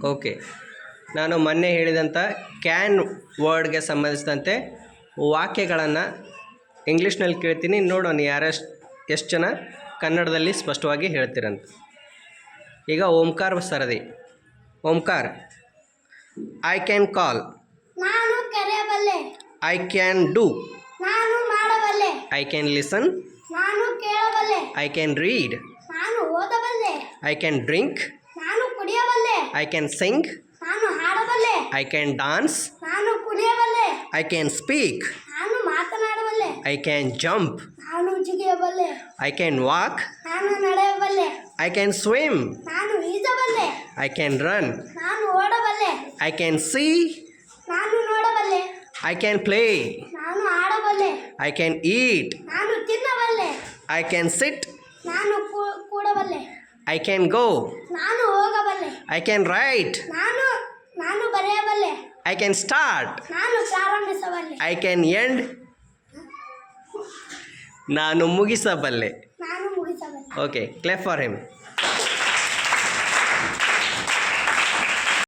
Okay, ನಾನು ಮೊನ್ನೆ ಹೇಳಿದಂಥ ಕ್ಯಾನ್ ವರ್ಡ್ಗೆ ಸಂಬಂಧಿಸಿದಂತೆ ವಾಕ್ಯಗಳನ್ನು ಇಂಗ್ಲೀಷ್ನಲ್ಲಿ ಕೇಳ್ತೀನಿ, ನೋಡೋಣ ಎಷ್ಟು ಜನ ಕನ್ನಡದಲ್ಲಿ ಸ್ಪಷ್ಟವಾಗಿ ಹೇಳ್ತೀರಂತ. ಈಗ ಓಂಕಾರ ಸರದಿ. ಓಂಕಾರ. I can call. ನಾನು ಕರೆಯಬಲ್ಲೆ. I can do. ನಾನು ಮಾಡಬಲ್ಲೆ. I can listen. ನಾನು ಕೇಳಬಲ್ಲೆ. I can read. ನಾನು ಓದಬಲ್ಲೆ. I can drink. ನಾನು ಕುಡಿಯಬಲ್ಲೆ. I can sing. ನಾನು ಹಾಡಬಲ್ಲೆ. I can dance. ನಾನು ಕುಣಿಯಬಲ್ಲೆ. I can speak. ನಾನು ಮಾತನಾಡಬಲ್ಲೆ. I can jump. ನಾನು ಜಿಗಿಯಬಲ್ಲೆ. I can walk. ನಾನು ನಡೆಯಬಲ್ಲೆ. I can swim. ನಾನು ಈಜಬಲ್ಲೆ. I can run. ನಾನು ಓಡಬಲ್ಲೆ. I can see. ನಾನು ನೋಡಬಲ್ಲೆ. I can play. ನಾನು ಆಡಬಲ್ಲೆ. ಐ ಕ್ಯಾನ್ ಈಟ್. ನಾನು ತಿನ್ನಬಲ್ಲೆ. I can sit. ನಾನು ಕೂಡಬಲ್ಲೆ. I can go. ನಾನು ಹೋಗಬಲ್ಲೆ. I can write. ನಾನು ಬರೆಯಬಲ್ಲೆ. I can start. ನಾನು ಪ್ರಾರಂಭಿಸಬಲ್ಲೆ. I can end. ನಾನು ಮುಗಿಸಬಲ್ಲೆ. ನಾನು ಮುಗಿಸಬಲ್ಲೆ. Okay, clap for him.